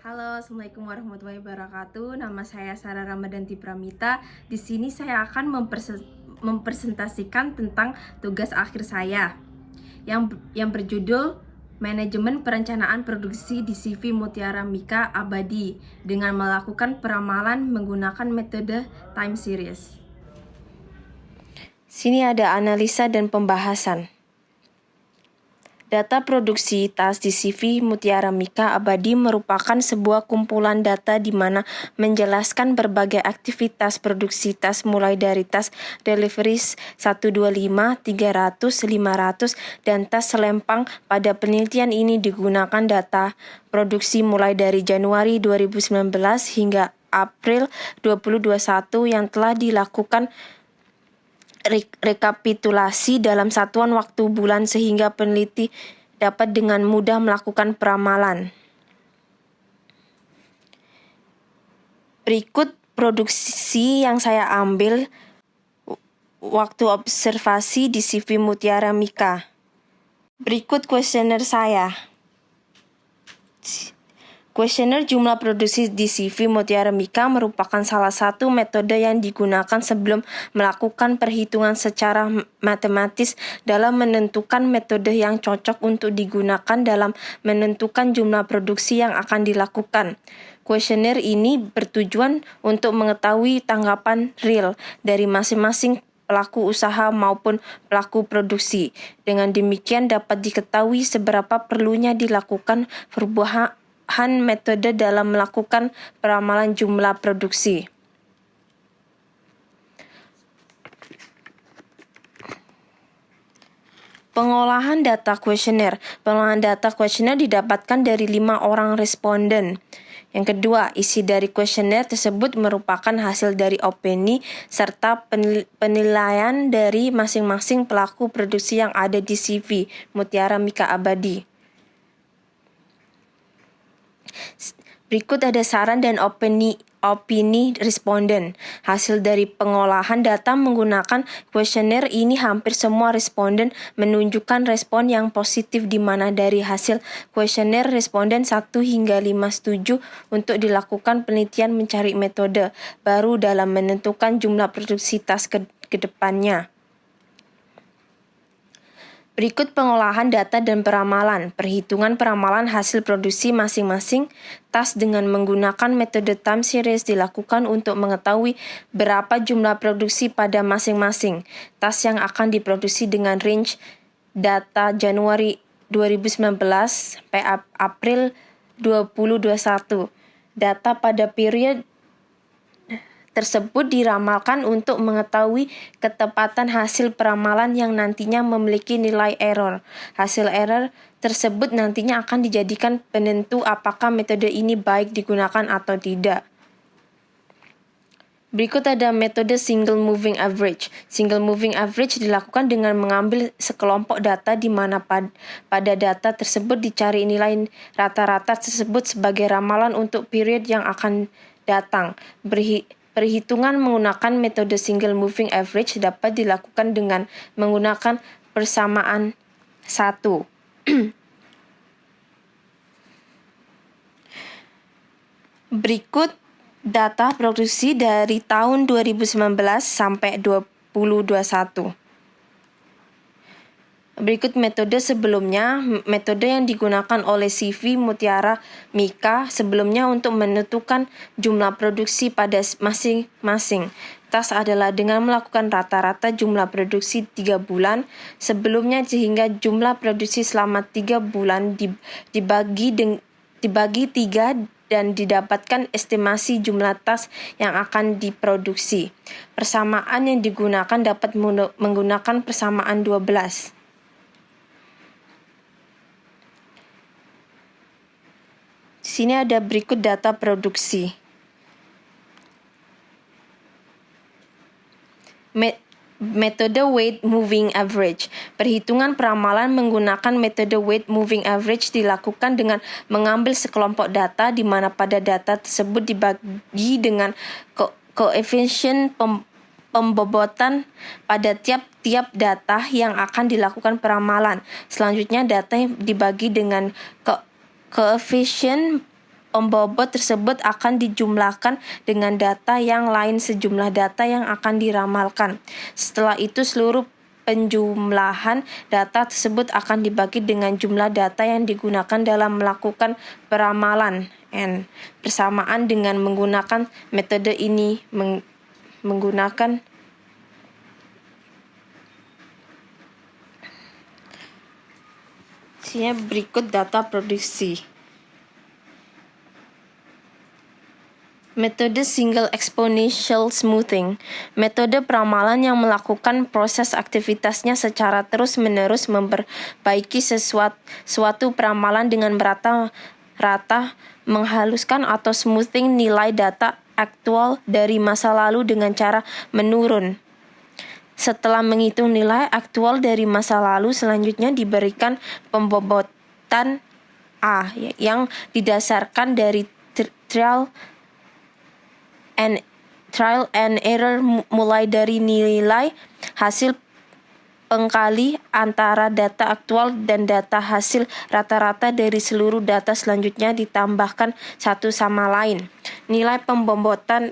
Halo, Assalamualaikum warahmatullahi wabarakatuh. Nama saya Sarah Ramadanti Pramita. Di sini saya akan mempresentasikan tentang tugas akhir saya yang berjudul Manajemen Perencanaan Produksi di CV Mutiara Mika Abadi dengan melakukan peramalan menggunakan metode time series. Sini ada analisa dan pembahasan. Data produksi tas di CV Mutiara Mika Abadi merupakan sebuah kumpulan data di mana menjelaskan berbagai aktivitas produksi tas mulai dari tas deliveries 125, 300, 500, dan tas selempang. Pada penelitian ini digunakan data produksi mulai dari Januari 2019 hingga April 2021 yang telah dilakukan rekapitulasi dalam satuan waktu bulan sehingga peneliti dapat dengan mudah melakukan peramalan. Berikut produksi yang saya ambil waktu observasi di CV Mutiara Mika. Berikut kuesioner saya. Kuesioner jumlah produksi di CV Mutiara Mika merupakan salah satu metode yang digunakan sebelum melakukan perhitungan secara matematis dalam menentukan metode yang cocok untuk digunakan dalam menentukan jumlah produksi yang akan dilakukan. Kuesioner ini bertujuan untuk mengetahui tanggapan real dari masing-masing pelaku usaha maupun pelaku produksi. Dengan demikian dapat diketahui seberapa perlunya dilakukan perubahan metode dalam melakukan peramalan jumlah produksi. Pengolahan data kuesioner. Pengolahan data kuesioner didapatkan dari 5 orang responden. Yang kedua, isi dari kuesioner tersebut merupakan hasil dari opini serta penilaian dari masing-masing pelaku produksi yang ada di CV Mutiara Mika Abadi. Berikut ada saran dan opini responden. Hasil dari pengolahan data menggunakan kuesioner ini hampir semua responden menunjukkan respon yang positif di mana dari hasil kuesioner responden 1 hingga 5 setuju untuk dilakukan penelitian mencari metode baru dalam menentukan jumlah produksi tas ke depannya. Berikut pengolahan data dan peramalan. Perhitungan peramalan hasil produksi masing-masing tas dengan menggunakan metode time series dilakukan untuk mengetahui berapa jumlah produksi pada masing-masing tas yang akan diproduksi dengan range data Januari 2019 sampai April 2021. Data pada periode tersebut diramalkan untuk mengetahui ketepatan hasil peramalan yang nantinya memiliki nilai error. Hasil error tersebut nantinya akan dijadikan penentu apakah metode ini baik digunakan atau tidak. Berikut ada metode single moving average. Single moving average dilakukan dengan mengambil sekelompok data di mana pada data tersebut dicari nilai rata-rata tersebut sebagai ramalan untuk period yang akan datang. Perhitungan menggunakan metode single moving average dapat dilakukan dengan menggunakan persamaan 1. Berikut data produksi dari tahun 2019 sampai 2021. Berikut metode sebelumnya. Metode yang digunakan oleh CV Mutiara Mika sebelumnya untuk menentukan jumlah produksi pada masing-masing tas adalah dengan melakukan rata-rata jumlah produksi 3 bulan sebelumnya sehingga jumlah produksi selama 3 bulan dibagi 3 dan didapatkan estimasi jumlah tas yang akan diproduksi. Persamaan yang digunakan dapat menggunakan persamaan 12. Di sini ada berikut data produksi. Metode weight moving average. Perhitungan peramalan menggunakan metode weight moving average dilakukan dengan mengambil sekelompok data di mana pada data tersebut dibagi dengan koefisien pembobotan pada tiap-tiap data yang akan dilakukan peramalan. Selanjutnya data dibagi dengan koefisien pembobot tersebut akan dijumlahkan dengan data yang lain sejumlah data yang akan diramalkan. Setelah itu seluruh penjumlahan data tersebut akan dibagi dengan jumlah data yang digunakan dalam melakukan peramalan N. Persamaan dengan menggunakan metode ini menggunakan berikut data produksi. Metode Single Exponential Smoothing. Metode peramalan yang melakukan proses aktivitasnya secara terus-menerus memperbaiki suatu peramalan dengan merata-rata menghaluskan atau smoothing nilai data aktual dari masa lalu dengan cara menurun. Setelah menghitung nilai aktual dari masa lalu, selanjutnya diberikan pembobotan A yang didasarkan dari trial and error mulai dari nilai hasil pengkali antara data aktual dan data hasil rata-rata dari seluruh data selanjutnya ditambahkan satu sama lain. Nilai pembobotan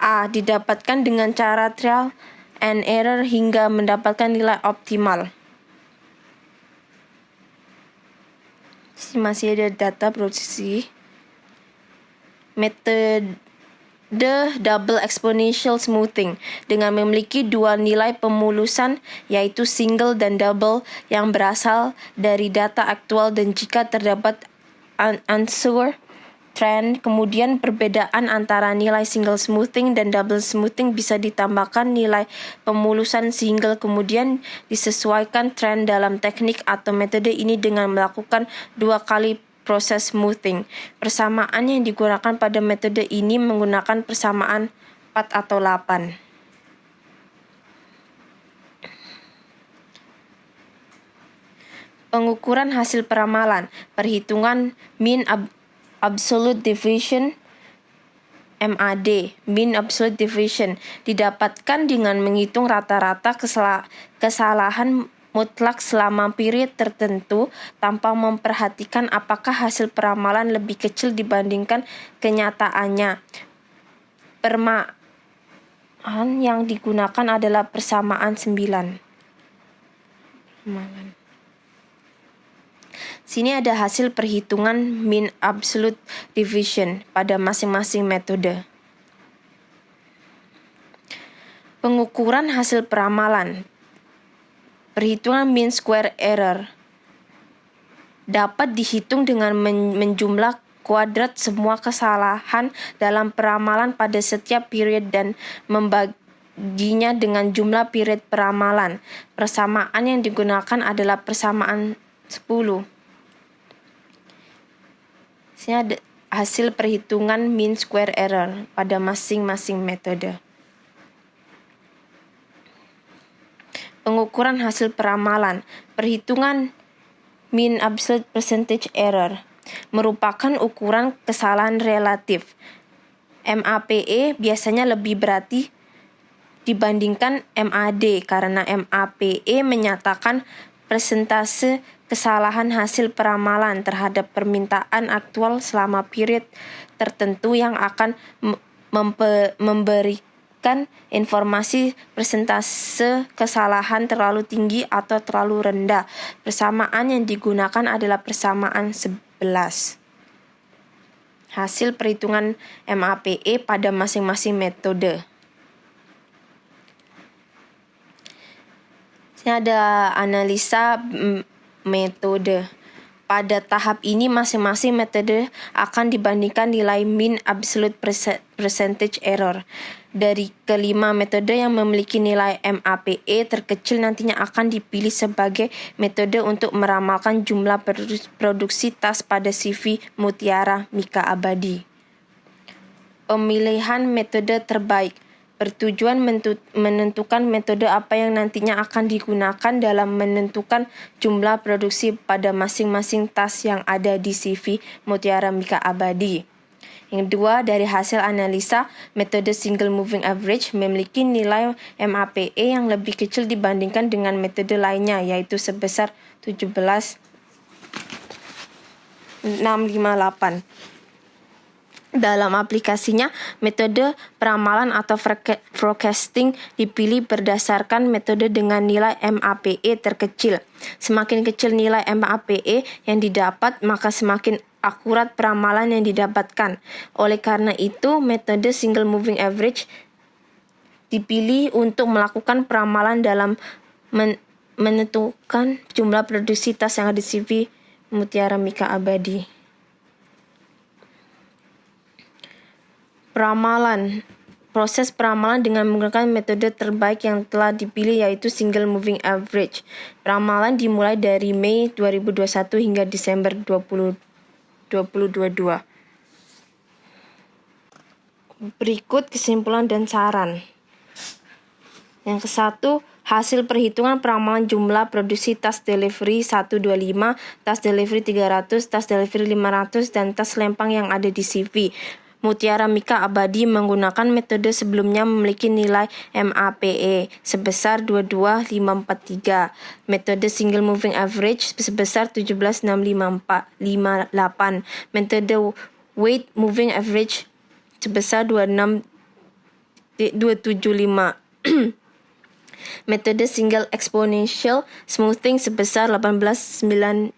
A didapatkan dengan cara trial and error hingga mendapatkan nilai optimal. Masih ada data produksi. Metode Double Exponential Smoothing dengan memiliki dua nilai pemulusan yaitu single dan double yang berasal dari data aktual dan jika terdapat unsure trend, kemudian perbedaan antara nilai single smoothing dan double smoothing bisa ditambahkan nilai pemulusan single kemudian disesuaikan trend dalam teknik atau metode ini dengan melakukan 2 kali proses smoothing. Persamaan yang digunakan pada metode ini menggunakan persamaan 4 atau 8. Pengukuran hasil peramalan, perhitungan mean absolute deviation MAD, mean absolute deviation, didapatkan dengan menghitung rata-rata kesalahan mutlak selama period tertentu tanpa memperhatikan apakah hasil peramalan lebih kecil dibandingkan kenyataannya. Persamaan yang digunakan adalah persamaan 9. Sini ada hasil perhitungan mean absolute deviation pada masing-masing metode. Pengukuran hasil peramalan. Perhitungan mean square error dapat dihitung dengan menjumlah kuadrat semua kesalahan dalam peramalan pada setiap period dan membaginya dengan jumlah period peramalan. Persamaan yang digunakan adalah persamaan 10. Sini ada hasil perhitungan mean square error pada masing-masing metode. Pengukuran hasil peramalan. Perhitungan mean absolute percentage error merupakan ukuran kesalahan relatif. MAPE biasanya lebih berarti dibandingkan MAD karena MAPE menyatakan persentase kesalahan hasil peramalan terhadap permintaan aktual selama period tertentu yang akan memberikan informasi persentase kesalahan terlalu tinggi atau terlalu rendah. Persamaan yang digunakan adalah persamaan 11. Hasil perhitungan MAPE pada masing-masing metode. Ini ada analisa metode. Pada tahap ini masing-masing metode akan dibandingkan nilai mean absolute percentage error. Dari kelima metode yang memiliki nilai MAPE terkecil nantinya akan dipilih sebagai metode untuk meramalkan jumlah produksi tas pada CV Mutiara Mika Abadi. Pemilihan metode terbaik bertujuan menentukan metode apa yang nantinya akan digunakan dalam menentukan jumlah produksi pada masing-masing tas yang ada di CV Mutiara Mika Abadi. Yang kedua, dari hasil analisa, metode single moving average memiliki nilai MAPE yang lebih kecil dibandingkan dengan metode lainnya, yaitu sebesar 17 658. Dalam aplikasinya, metode peramalan atau forecasting dipilih berdasarkan metode dengan nilai MAPE terkecil. Semakin kecil nilai MAPE yang didapat, maka semakin akurat peramalan yang didapatkan. Oleh karena itu, metode single moving average dipilih untuk melakukan peramalan dalam menentukan jumlah produksi tas yang ada di CV Mutiara Mika Abadi. Proses peramalan dengan menggunakan metode terbaik yang telah dipilih yaitu single moving average. Peramalan dimulai dari Mei 2021 hingga Desember 2022. Berikut kesimpulan dan saran. Yang ke-1, hasil perhitungan peramalan jumlah produksi tas delivery 125, tas delivery 300, tas delivery 500, dan tas lempang yang ada di CV Mutiara Mika Abadi menggunakan metode sebelumnya memiliki nilai MAPE sebesar 22543, metode single moving average sebesar 17658, metode weight moving average sebesar 26275. Metode single exponential smoothing sebesar 18976,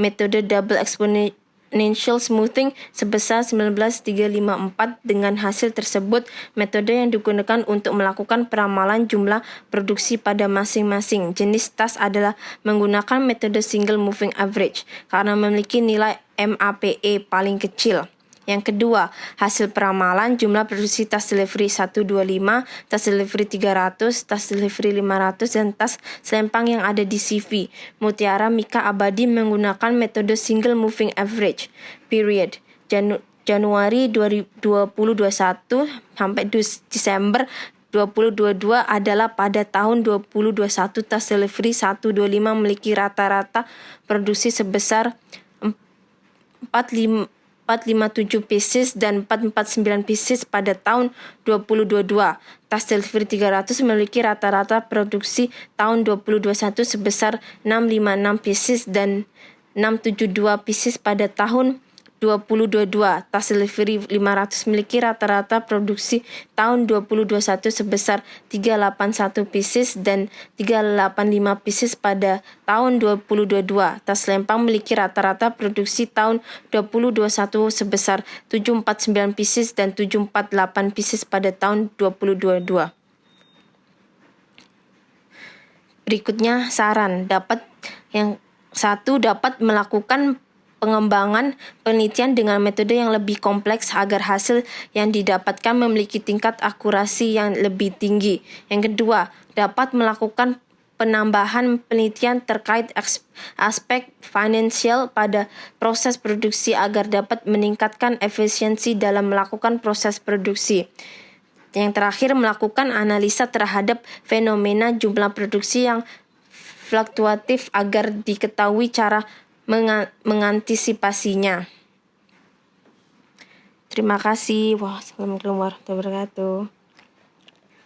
metode double exponential smoothing sebesar 19354. Dengan hasil tersebut, metode yang digunakan untuk melakukan peramalan jumlah produksi pada masing-masing jenis tas adalah menggunakan metode single moving average karena memiliki nilai MAPE paling kecil. Yang kedua, hasil peramalan jumlah produksi tas delivery 125, tas delivery 300, tas delivery 500, dan tas selempang yang ada di CV Mutiara Mika Abadi menggunakan metode single moving average period Januari 2021 sampai Desember 2022 adalah pada tahun 2021 tas delivery 125 memiliki rata-rata produksi sebesar 457 pieces dan 449 pieces pada tahun 2022. Tas delivery 300 memiliki rata-rata produksi tahun 2021 sebesar 656 pieces dan 672 pieces pada tahun 2022. Tas delivery 500 memiliki rata-rata produksi tahun 2021 sebesar 381 pieces dan 385 pieces pada tahun 2022. Tas lempang memiliki rata-rata produksi tahun 2021 sebesar 749 pieces dan 748 pieces pada tahun 2022. Berikutnya saran. Yang satu, dapat melakukan pengembangan penelitian dengan metode yang lebih kompleks agar hasil yang didapatkan memiliki tingkat akurasi yang lebih tinggi. Yang kedua, dapat melakukan penambahan penelitian terkait aspek finansial pada proses produksi agar dapat meningkatkan efisiensi dalam melakukan proses produksi. Yang terakhir, melakukan analisa terhadap fenomena jumlah produksi yang fluktuatif agar diketahui cara mengantisipasinya. Terima kasih. Wassalamualaikum warahmatullahi wabarakatuh.